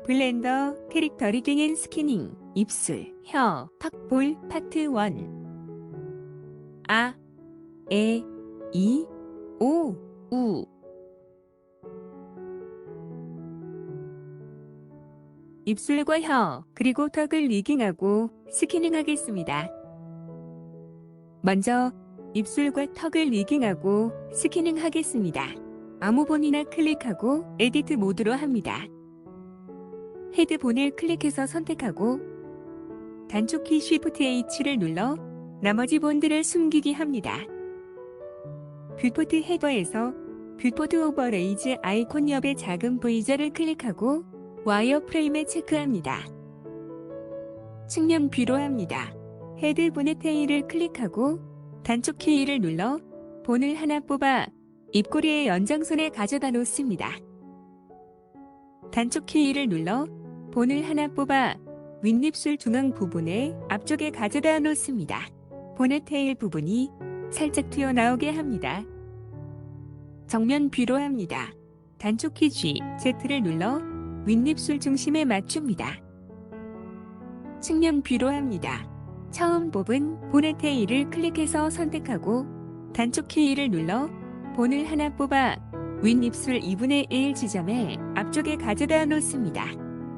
블렌더 캐릭터 리딩 앤 스캐닝 입술, 혀, 턱, 볼 파트 1 아, 에, 이, 오, 우 입술과 혀, 그리고 턱을 리깅하고 스캐닝 하겠습니다. 먼저 입술과 턱을 리깅하고 스캐닝 하겠습니다. 아무본이나 클릭하고 에디트 모드로 합니다. 헤드본을 클릭해서 선택하고 단축키 Shift H를 눌러 나머지 본들을 숨기기 합니다. 뷰포트 헤더에서 뷰포트 오버레이즈 아이콘 옆의 작은 V자를 클릭하고 와이어프레임에 체크합니다. 측면 뷰로 합니다. 헤드본의 테일을 클릭하고 단축키 2를 눌러 본을 하나 뽑아 입꼬리의 연장선에 가져다 놓습니다. 단축키 2를 눌러 본을 하나 뽑아 윗입술 중앙 부분에 앞쪽에 가져다 놓습니다. 본의 테일 부분이 살짝 튀어나오게 합니다. 정면 뷰로 합니다. 단축키 G, Z를 눌러 윗입술 중심에 맞춥니다. 측면 뷰로 합니다. 처음 뽑은 본의 테일을 클릭해서 선택하고 단축키 2를 눌러 본을 하나 뽑아 윗입술 2분의 1 지점에 앞쪽에 가져다 놓습니다.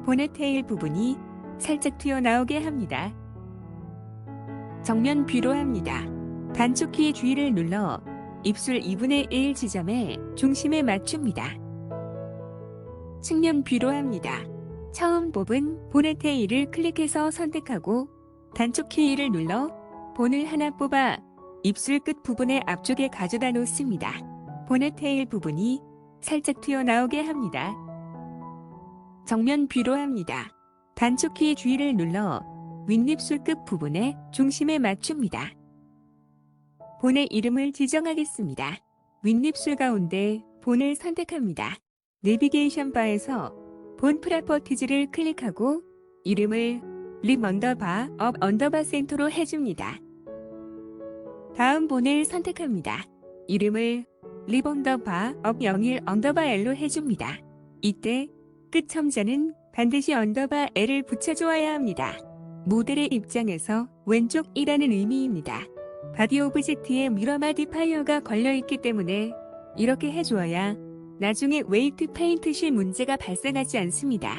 본의 테일 부분이 살짝 튀어나오게 합니다. 정면 뷰로 합니다. 단축키 G를 눌러 입술 2분의 1 지점에 중심에 맞춥니다. 측면 뷰로 합니다. 처음 뽑은 본의 테일을 클릭해서 선택하고 단축키 2를 눌러 본을 하나 뽑아 입술 끝 부분의 앞쪽에 가져다 놓습니다. 본의 테일 부분이 살짝 튀어나오게 합니다. 정면 뷰로 합니다. 단축키 G를 눌러 윗입술 끝 부분에 중심에 맞춥니다. 본의 이름을 지정하겠습니다. 윗입술 가운데 본을 선택합니다. 내비게이션 바에서 본 프로퍼티즈를 클릭하고 이름을 립 언더바 업 언더바 센터로 해줍니다. 다음 본을 선택합니다. 이름을 립 언더바 업 01 언더바 L로 해줍니다. 이때 끝 첨자는 반드시 언더바 L을 붙여주어야 합니다. 모델의 입장에서 왼쪽이라는 의미입니다. 바디 오브젝트에 미러 마디파이어가 걸려있기 때문에 이렇게 해주어야 나중에 웨이트 페인트 실 문제가 발생하지 않습니다.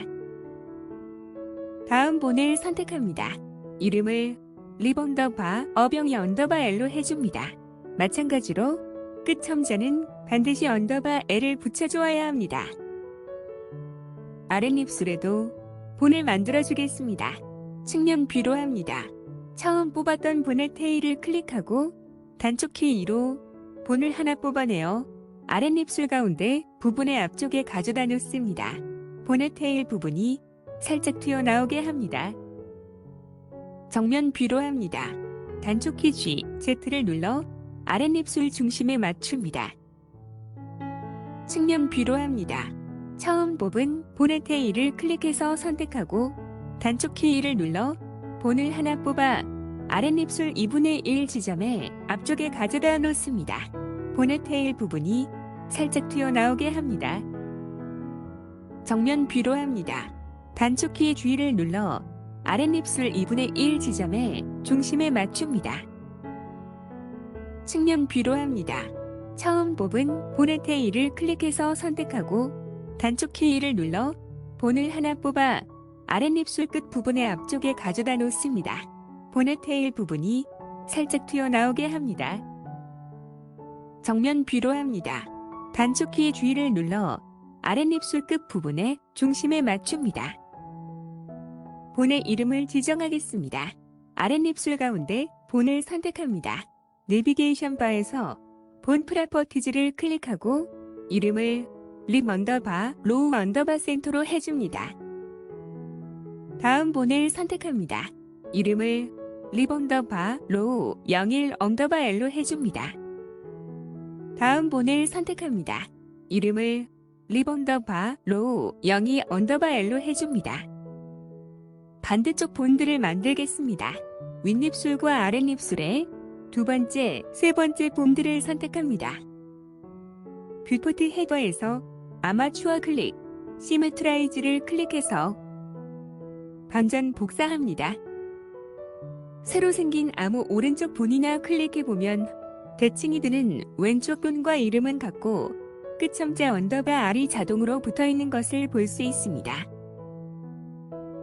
다음 본을 선택합니다. 이름을 립 언더바 어병이 언더바 L로 해줍니다. 마찬가지로 끝 첨자는 반드시 언더바 L을 붙여주어야 합니다. 아랫입술에도 본을 만들어주겠습니다. 측면 뷰로 합니다. 처음 뽑았던 본의 테일을 클릭하고 단축키 2로 본을 하나 뽑아내어 아랫입술 가운데 부분의 앞쪽에 가져다 놓습니다. 본의 테일 부분이 살짝 튀어나오게 합니다. 정면 뷰로 합니다. 단축키 G, Z를 눌러 아랫입술 중심에 맞춥니다. 측면 뷰로 합니다. 처음 뽑은 본의 테일을 클릭해서 선택하고 단축키 2를 눌러 본을 하나 뽑아 아랫입술 2분의 1 지점에 앞쪽에 가져다 놓습니다. 본의 테일 부분이 살짝 튀어나오게 합니다. 정면 뷰로 합니다. 단축키 G를 눌러 아랫입술 2분의 1 지점에 중심에 맞춥니다. 측면 뷰로 합니다. 처음 뽑은 본의 테일을 클릭해서 선택하고 단축키 2를 눌러 본을 하나 뽑아 아랫입술 끝 부분의 앞쪽에 가져다 놓습니다. 본의 테일 부분이 살짝 튀어나오게 합니다. 정면 뷰로 합니다. 단축키 G를 눌러 아랫입술 끝 부분에 중심에 맞춥니다. 본의 이름을 지정하겠습니다. 아랫입술 가운데 본을 선택합니다. 내비게이션 바에서 본 프로퍼티즈를 클릭하고 이름을 립 언더바 로우 언더바 센터로 해줍니다. 다음 본을 선택합니다. 이름을 립 언더바 로우 01 언더바 L로 해줍니다. 다음 본을 선택합니다. 이름을 립 언더바 로우 02 언더바 L로 해줍니다. 반대쪽 본들을 만들겠습니다. 윗입술과 아랫입술에 두 번째, 세 번째 본들을 선택합니다. 뷰포트 헤더에서 아마추어 클릭, 시메트라이즈를 클릭해서 반전 복사합니다. 새로 생긴 암호 오른쪽 본이나 클릭해보면 대칭이 드는 왼쪽 본과 이름은 같고 끝점자 언더바 R이 자동으로 붙어있는 것을 볼 수 있습니다.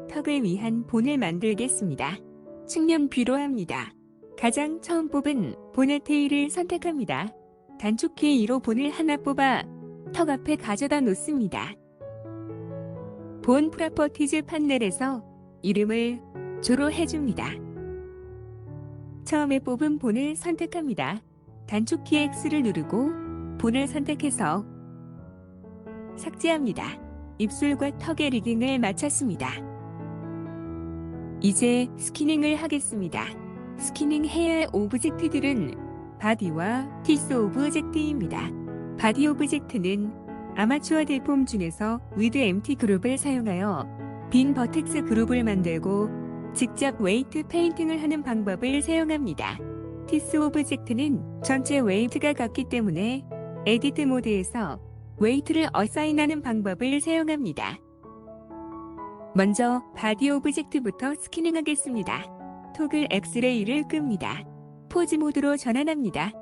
턱을 위한 본을 만들겠습니다. 측면 뷰로 합니다. 가장 처음 뽑은 본의 테일을 선택합니다. 단축키 2로 본을 하나 뽑아 턱 앞에 가져다 놓습니다. 본 프로퍼티즈 판넬에서 이름을 조로 해줍니다. 처음에 뽑은 본을 선택합니다. 단축키 X를 누르고 본을 선택해서 삭제합니다. 입술과 턱의 리딩을 마쳤습니다. 이제 스키닝을 하겠습니다. 스키닝해야 할 오브젝트들은 바디와 티스 오브젝트입니다. 바디 오브젝트는 아마추어 대폼 중에서 위드 MT 그룹을 사용하여 빈 버텍스 그룹을 만들고 직접 웨이트 페인팅을 하는 방법을 사용합니다. 티스 오브젝트는 전체 웨이트가 같기 때문에 에디트 모드에서 웨이트를 어사인하는 방법을 사용합니다. 먼저 바디 오브젝트부터 스키닝하겠습니다. 토글 엑스레이를 끕니다. 포즈 모드로 전환합니다.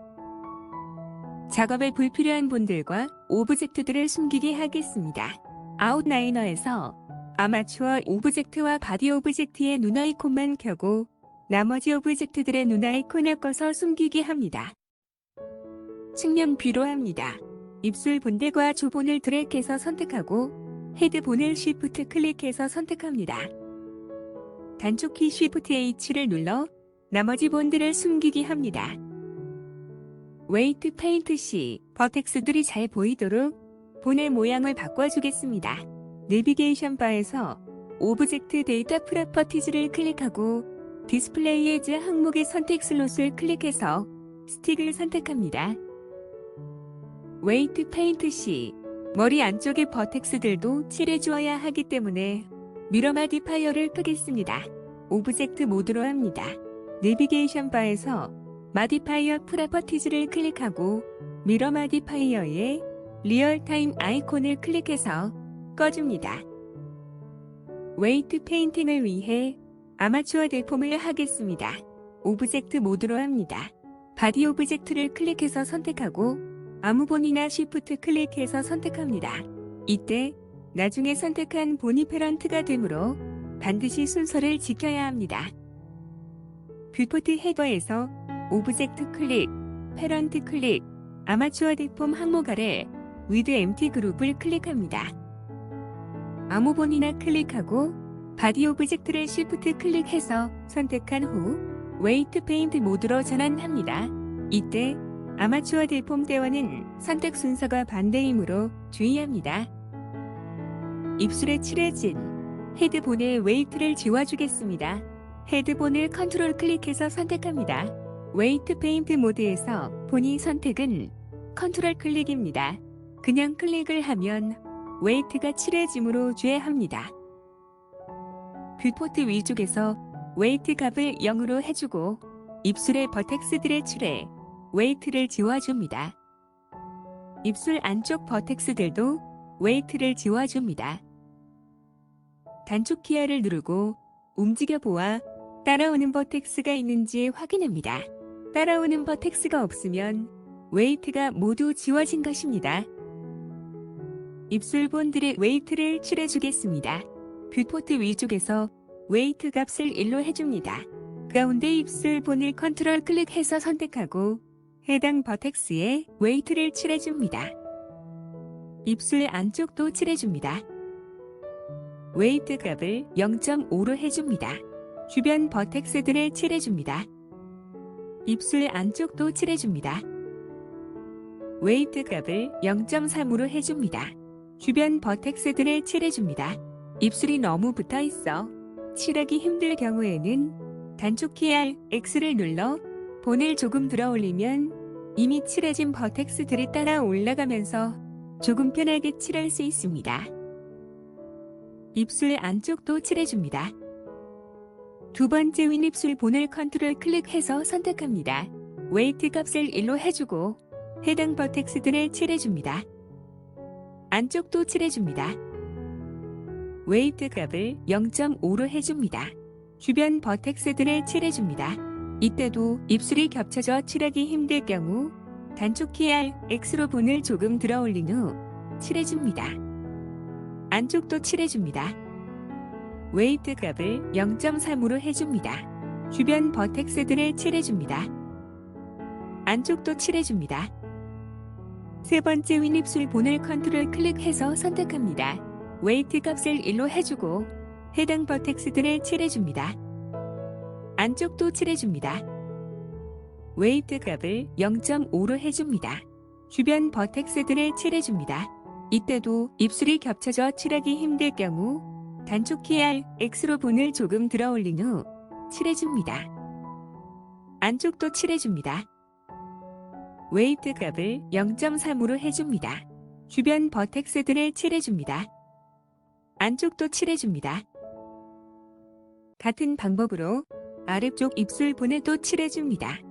작업에 불필요한 본들과 오브젝트들을 숨기게 하겠습니다. 아웃라이너에서 아마추어 오브젝트와 바디 오브젝트의 눈 아이콘만 켜고 나머지 오브젝트들의 눈 아이콘을 꺼서 숨기게 합니다. 측면 뷰로 합니다. 입술 본들과 조본을 드래그해서 선택하고 헤드 본을 쉬프트 클릭해서 선택합니다. 단축키 쉬프트 H를 눌러 나머지 본들을 숨기게 합니다. 웨이트 페인트 시 버텍스들이 잘 보이도록 본의 모양을 바꿔주겠습니다. 내비게이션 바에서 오브젝트 데이터 프로퍼티즈를 클릭하고 디스플레이 에즈 항목의 선택 슬롯을 클릭해서 스틱을 선택합니다. 웨이트 페인트 시 머리 안쪽의 버텍스들도 칠해주어야 하기 때문에 미러 마디파이어를 끄겠습니다. 오브젝트 모드로 합니다. 내비게이션 바에서 마디파이어 프로퍼티즈를 클릭하고 미러 마디파이어의 리얼타임 아이콘을 클릭해서 꺼줍니다. 웨이트 페인팅을 위해 아마추어 대폼을 하겠습니다. 오브젝트 모드로 합니다. 바디 오브젝트를 클릭해서 선택하고 아무 본이나 쉬프트 클릭해서 선택합니다. 이때 나중에 선택한 본이 페런트가 되므로 반드시 순서를 지켜야 합니다. 뷰포트 헤더에서 오브젝트 클릭, 페런트 클릭, 아마추어 대폼 항목 아래 위드 MT 그룹을 클릭합니다. 아무 본이나 클릭하고 바디 오브젝트를 쉬프트 클릭해서 선택한 후 웨이트 페인트 모드로 전환합니다. 이때 아마추어 대폼 때와는 선택 순서가 반대이므로 주의합니다. 입술에 칠해진 헤드본의 웨이트를 지워주겠습니다. 헤드본을 컨트롤 클릭해서 선택합니다. 웨이트 페인트 모드에서 본인 선택은 컨트롤 클릭입니다. 그냥 클릭을 하면 웨이트가 칠해짐으로 주의합니다. 뷰포트 위쪽에서 웨이트 값을 0으로 해주고 입술의 버텍스들의 칠해 웨이트를 지워줍니다. 입술 안쪽 버텍스들도 웨이트를 지워줍니다. 단축 키를 누르고 움직여보아 따라오는 버텍스가 있는지 확인합니다. 따라오는 버텍스가 없으면 웨이트가 모두 지워진 것입니다. 입술 본들의 웨이트를 칠해주겠습니다. 뷰포트 위쪽에서 웨이트 값을 1로 해줍니다. 가운데 입술 본을 컨트롤 클릭해서 선택하고 해당 버텍스에 웨이트를 칠해줍니다. 입술 안쪽도 칠해줍니다. 웨이트 값을 0.5로 해줍니다. 주변 버텍스들을 칠해줍니다. 입술 안쪽도 칠해줍니다. 웨이트 값을 0.3으로 해줍니다. 주변 버텍스들을 칠해줍니다. 입술이 너무 붙어있어 칠하기 힘들 경우에는 단축키 X를 눌러 본을 조금 들어 올리면 이미 칠해진 버텍스들이 따라 올라가면서 조금 편하게 칠할 수 있습니다. 입술 안쪽도 칠해줍니다. 두 번째 윗입술 본을 컨트롤 클릭해서 선택합니다. 웨이트 값을 1로 해주고 해당 버텍스들을 칠해줍니다. 안쪽도 칠해줍니다. 웨이트 값을 0.5로 해줍니다. 주변 버텍스들을 칠해줍니다. 이때도 입술이 겹쳐져 칠하기 힘들 경우 단축 키 X로 본을 조금 들어 올린 후 칠해줍니다. 안쪽도 칠해줍니다. 웨이트 값을 0.3으로 해줍니다. 주변 버텍스들을 칠해줍니다. 안쪽도 칠해줍니다. 세 번째 윗입술 본을 컨트롤 클릭해서 선택합니다. 웨이트 값을 1로 해주고 해당 버텍스들을 칠해줍니다. 안쪽도 칠해줍니다. 웨이트 값을 0.5로 해줍니다. 주변 버텍스들을 칠해줍니다. 이때도 입술이 겹쳐져 칠하기 힘들 경우 단축 키 X로 본을 조금 들어 올린 후 칠해줍니다. 안쪽도 칠해줍니다. 웨이트 값을 0.3으로 해줍니다. 주변 버텍스들을 칠해줍니다. 안쪽도 칠해줍니다. 같은 방법으로 아래쪽 입술 본에도 칠해줍니다.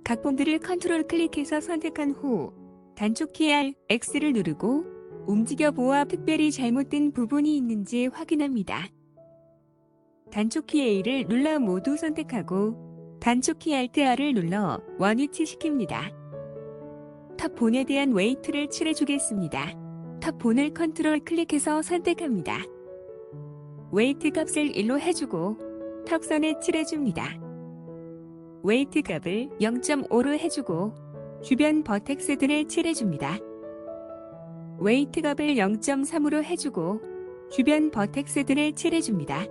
각 본들을 컨트롤 클릭해서 선택한 후 단축 키 X를 누르고 움직여 보아 특별히 잘못된 부분이 있는지 확인합니다. 단축 키 A를 눌러 모두 선택하고 단축 키 Alt R을 눌러 원위치 시킵니다. 탑 본에 대한 웨이트를 칠해주겠습니다. 탑 본을 컨트롤 클릭해서 선택합니다. 웨이트 값을 1로 해주고 턱선에 칠해줍니다. 웨이트 값을 0.5로 해주고 주변 버텍스들을 칠해줍니다. 웨이트 값을 0.3으로 해주고 주변 버텍스들을 칠해줍니다.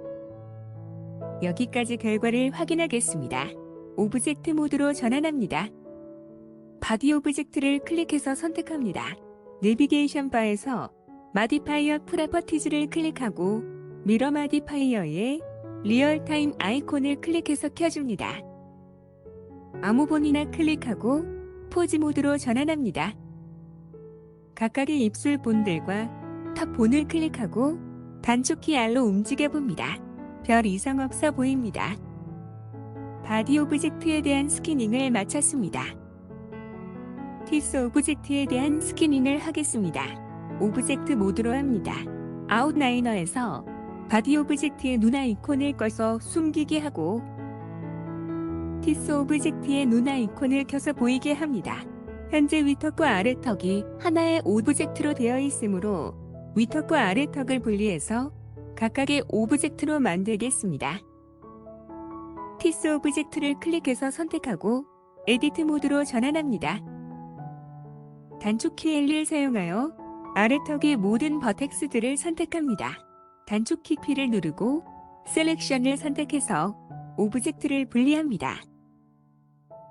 여기까지 결과를 확인하겠습니다. 오브젝트 모드로 전환합니다. 바디 오브젝트를 클릭해서 선택합니다. 내비게이션 바에서 마디파이어 프로퍼티즈를 클릭하고 미러 마디파이어의 리얼타임 아이콘을 클릭해서 켜줍니다. 아무 본이나 클릭하고 포즈 모드로 전환합니다. 각각의 입술 본들과 탑 본을 클릭하고 단축 키 R로 움직여봅니다. 별 이상 없어 보입니다. 바디 오브젝트에 대한 스캐닝을 마쳤습니다. 티스 오브젝트에 대한 스캐닝을 하겠습니다. 오브젝트 모드로 합니다. 아웃라이너에서 바디 오브젝트의 눈 아이콘을 꺼서 숨기게 하고 티스 오브젝트의 눈 아이콘을 켜서 보이게 합니다. 현재 위턱과 아래턱이 하나의 오브젝트로 되어 있으므로 위턱과 아래턱을 분리해서 각각의 오브젝트로 만들겠습니다. 티스 오브젝트를 클릭해서 선택하고 에디트 모드로 전환합니다. 단축 키 L을 사용하여 아래턱의 모든 버텍스들을 선택합니다. 단축 키 P를 누르고 셀렉션을 선택해서 오브젝트를 분리합니다.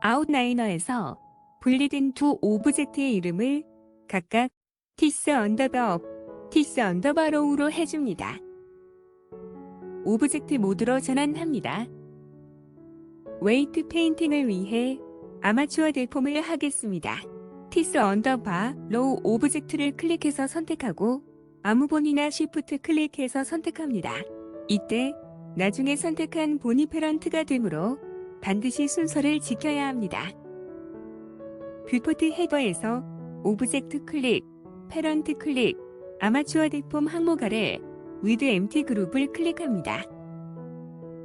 아웃라이너에서 분리된 두 오브젝트의 이름을 각각 티스 언더바 업, 티스 언더바 로우로 해줍니다. 오브젝트 모드로 전환합니다. 웨이트 페인팅을 위해 아마추어 데폼을 하겠습니다. 티스 언더바 로우 오브젝트를 클릭해서 선택하고 아무 본이나 시프트 클릭해서 선택합니다. 이때 나중에 선택한 본이 페런트가 되므로 반드시 순서를 지켜야 합니다. 뷰포트 헤더에서 오브젝트 클릭, 페런트 클릭, 아마추어 데폼 항목 아래 위드 엠티 그룹을 클릭합니다.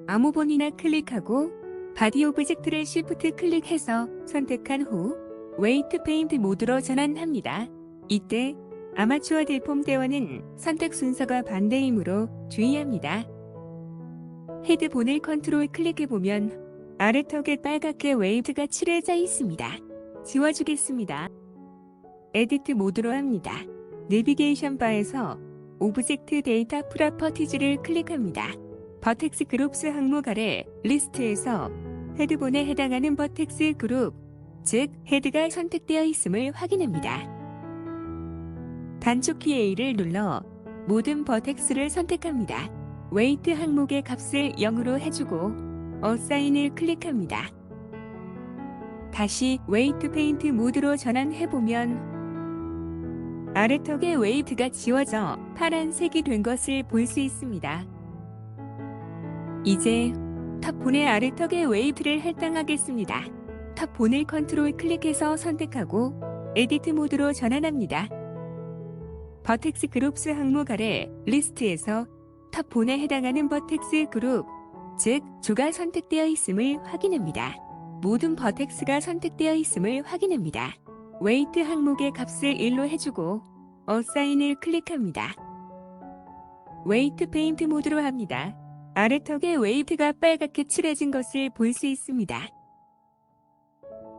아무 본이나 클릭하고 바디 오브젝트를 시프트 클릭해서 선택한 후 웨이트 페인트 모드로 전환합니다. 이때 아마추어 데폼 대원은 선택 순서가 반대이므로 주의합니다. 헤드본을 컨트롤 클릭해보면 아래턱에 빨갛게 웨이브가 칠해져 있습니다. 지워주겠습니다. 에디트 모드로 합니다. 내비게이션 바에서 오브젝트 데이터 프로퍼티즈를 클릭합니다. 버텍스 그룹스 항목 아래 리스트에서 헤드본에 해당하는 버텍스 그룹, 즉 헤드가 선택되어 있음을 확인합니다. 단축 키 A를 눌러 모든 버텍스를 선택합니다. 웨이트 항목의 값을 0으로 해주고 어사인을 클릭합니다. 다시 웨이트 페인트 모드로 전환해보면 아래턱의 웨이트가 지워져 파란색이 된 것을 볼 수 있습니다. 이제 탑본의 아래턱의 웨이트를 할당하겠습니다. 탑본을 컨트롤 클릭해서 선택하고 에디트 모드로 전환합니다. 버텍스 그룹스 항목 아래 리스트에서 탑 본에 해당하는 버텍스 그룹, 즉 조가 선택되어 있음을 확인합니다. 모든 버텍스가 선택되어 있음을 확인합니다. 웨이트 항목의 값을 1로 해주고 어사인을 클릭합니다. 웨이트 페인트 모드로 합니다. 아래턱에 웨이트가 빨갛게 칠해진 것을 볼 수 있습니다.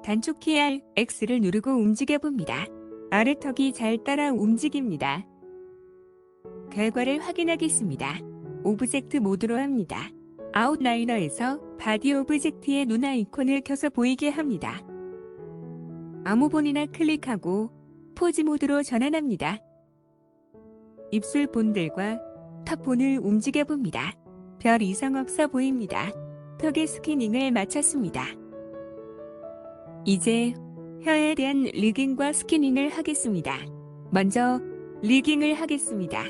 단축키 X를 누르고 움직여봅니다. 아래턱이 잘 따라 움직입니다. 결과를 확인하겠습니다. 오브젝트 모드로 합니다. 아웃라이너에서 바디 오브젝트의 눈 아이콘을 켜서 보이게 합니다. 아무 본이나 클릭하고 포즈 모드로 전환합니다. 입술 본들과 탑 본을 움직여봅니다. 별 이상 없어 보입니다. 턱의 스캐닝을 마쳤습니다. 이제 혀에 대한 리깅과 스캐닝을 하겠습니다. 먼저 리깅을 하겠습니다.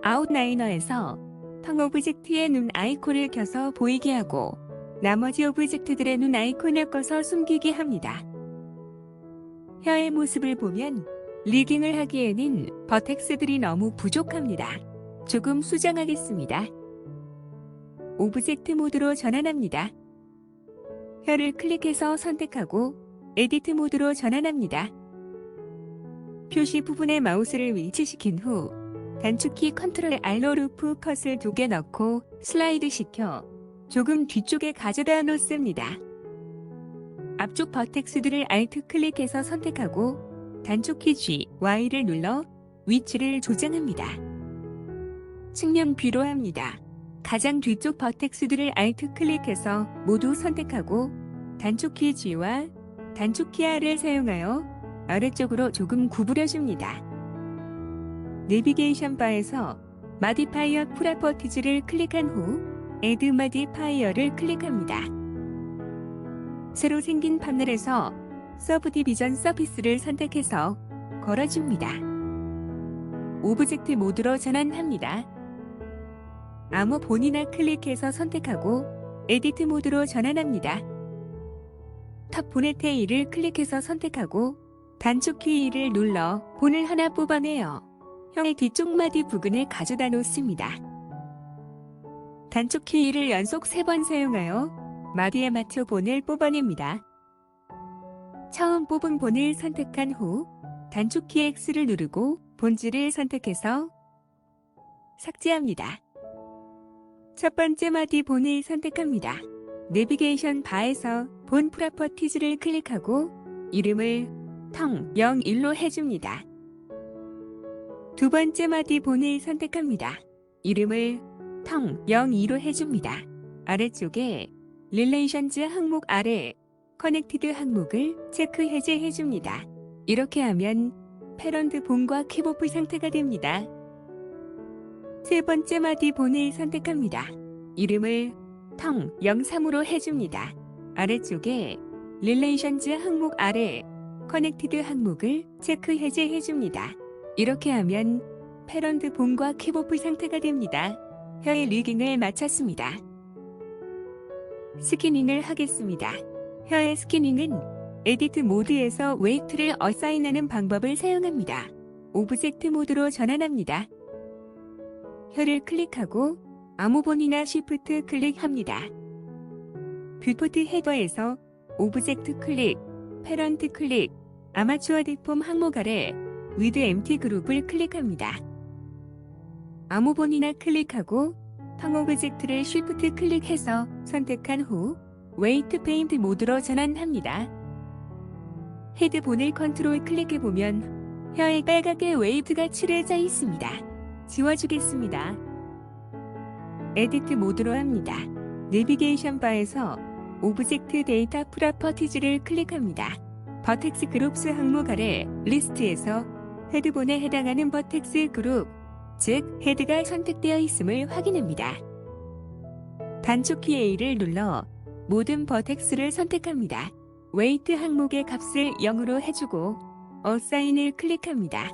아웃라이너에서 턱 오브젝트의 눈 아이콘을 켜서 보이게 하고 나머지 오브젝트들의 눈 아이콘을 꺼서 숨기게 합니다. 혀의 모습을 보면 리깅을 하기에는 버텍스들이 너무 부족합니다. 조금 수정하겠습니다. 오브젝트 모드로 전환합니다. 혀를 클릭해서 선택하고 에디트 모드로 전환합니다. 표시 부분에 마우스를 위치시킨 후 단축키 컨트롤 R로 루프 컷을 2개 넣고 슬라이드 시켜 조금 뒤쪽에 가져다 놓습니다. 앞쪽 버텍스들을 Alt 클릭해서 선택하고 단축키 G, Y를 눌러 위치를 조정합니다. 측면 뷰로 합니다. 가장 뒤쪽 버텍스들을 Alt 클릭해서 모두 선택하고 단축키 G와 단축키 R을 사용하여 아래쪽으로 조금 구부려줍니다. 내비게이션 바에서 Modifier Properties를 클릭한 후 Add Modifier를 클릭합니다. 새로 생긴 판넬에서 Subdivision Surface를 선택해서 걸어줍니다. 오브젝트 모드로 전환합니다. 아무 본이나 클릭해서 선택하고 에디트 모드로 전환합니다. 탑 본의 테일을 클릭해서 선택하고 단축키 2를 눌러 본을 하나 뽑아내어 혀의 뒤쪽 마디 부근에 가져다 놓습니다. 단축키 2를 연속 3번 사용하여 마디에 맞춰 본을 뽑아냅니다. 처음 뽑은 본을 선택한 후 단축키 X를 누르고 본질을 선택해서 삭제합니다. 첫 번째 마디 본을 선택합니다. 내비게이션 바에서 본 프로퍼티즈를 클릭하고 이름을 텅 01로 해줍니다. 두 번째 마디 본을 선택합니다. 이름을 텅 02로 해줍니다. 아래쪽에 릴레이션즈 항목 아래 커넥티드 항목을 체크 해제해줍니다. 이렇게 하면 패런트 본과 키보드 상태가 됩니다. 세 번째 마디 본을 선택합니다. 이름을 텅 03으로 해줍니다. 아래쪽에 릴레이션즈 항목 아래 커넥티드 항목을 체크 해제해줍니다. 이렇게 하면 패런트 본과 키보드 상태가 됩니다. 혀의 리깅을 마쳤습니다. 스캐닝을 하겠습니다. 혀의 스캐닝은 에디트 모드에서 웨이트를 어사인하는 방법을 사용합니다. 오브젝트 모드로 전환합니다. 혀를 클릭하고 아무 본이나 Shift 클릭합니다. 뷰포트 헤더에서 오브젝트 클릭, 패런트 클릭, 아마추어 디폼 항목 아래 위드 엠티 그룹을 클릭합니다. 아무 본이나 클릭하고 텅 오브젝트를 Shift 클릭해서 선택한 후 웨이트 페인트 모드로 전환합니다. 헤드 본을 컨트롤 클릭해보면 혀에 빨갛게 웨이트가 칠해져 있습니다. 지워주겠습니다. 에디트 모드로 합니다. 내비게이션 바에서 오브젝트 데이터 프로퍼티즈를 클릭합니다. 버텍스 그룹스 항목 아래 리스트에서 헤드본에 해당하는 버텍스 그룹, 즉 헤드가 선택되어 있음을 확인합니다. 단축키 A를 눌러 모든 버텍스를 선택합니다. 웨이트 항목의 값을 0으로 해주고 어사인을 클릭합니다.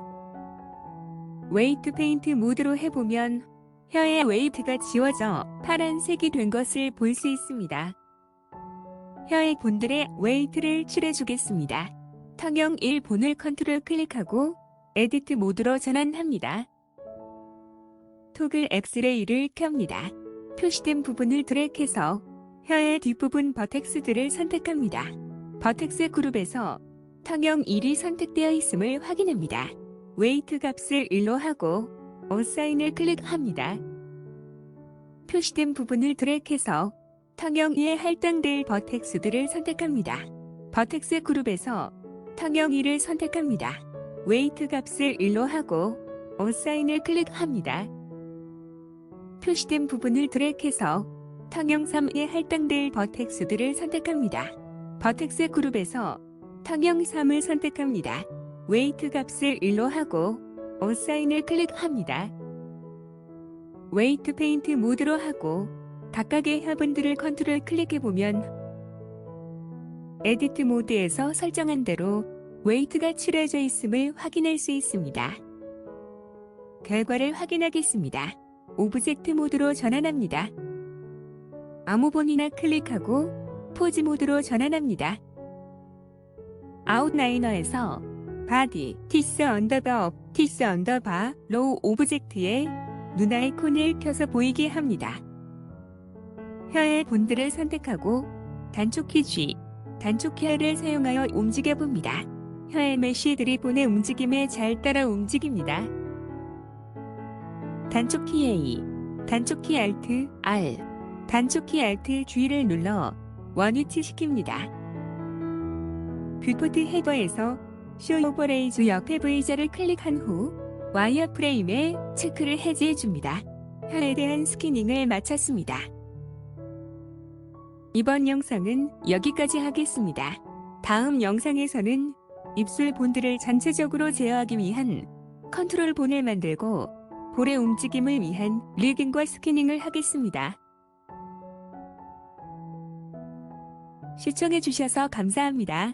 웨이트 페인트 모드로 해보면 혀의 웨이트가 지워져 파란색이 된 것을 볼 수 있습니다. 혀의 본들의 웨이트를 칠해주겠습니다. 턱형 1 본을 컨트롤 클릭하고 에디트 모드로 전환합니다. 토글 엑스레이를 켭니다. 표시된 부분을 드래그해서 혀의 뒷부분 버텍스들을 선택합니다. 버텍스 그룹에서 턱형 1이 선택되어 있음을 확인합니다. 웨이트 값을 1로 하고 어사인을 클릭합니다. 표시된 부분을 드래그해서 턱형 2에 할당될 버텍스들을 선택합니다. 버텍스 그룹에서 턱형 2를 선택합니다. 웨이트 값을 1로 하고 어사인을 클릭합니다. 표시된 부분을 드래그해서 턱형 3에 할당될 버텍스들을 선택합니다. 버텍스 그룹에서 턱형 3을 선택합니다. 웨이트 값을 1로 하고 어사인을 클릭합니다. 웨이트 페인트 모드로 하고 각각의 혀분들을 컨트롤 클릭해보면 에디트 모드에서 설정한 대로 웨이트가 칠해져 있음을 확인할 수 있습니다. 결과를 확인하겠습니다. 오브젝트 모드로 전환합니다. 아무본이나 클릭하고 포즈 모드로 전환합니다. 아웃라이너에서 바디, 티스 언더바 업, 티스 언더바 로우 오브젝트에 눈 아이콘을 켜서 보이게 합니다. 혀의 본들을 선택하고 단축키 G, 단축키 R을 사용하여 움직여봅니다. 혀의 메쉬들이 본의 움직임에 잘 따라 움직입니다. 단축키 A, 단축키 Alt, R, 단축키 Alt G를 눌러 원위치 시킵니다. 뷰포트 헤더에서 쇼 오버레이즈 옆에 V자를 클릭한 후 와이어프레임에 체크를 해제해줍니다. 혀에 대한 스캐닝을 마쳤습니다. 이번 영상은 여기까지 하겠습니다. 다음 영상에서는 입술 본들을 전체적으로 제어하기 위한 컨트롤 본을 만들고 볼의 움직임을 위한 리깅과 스캐닝을 하겠습니다. 시청해주셔서 감사합니다.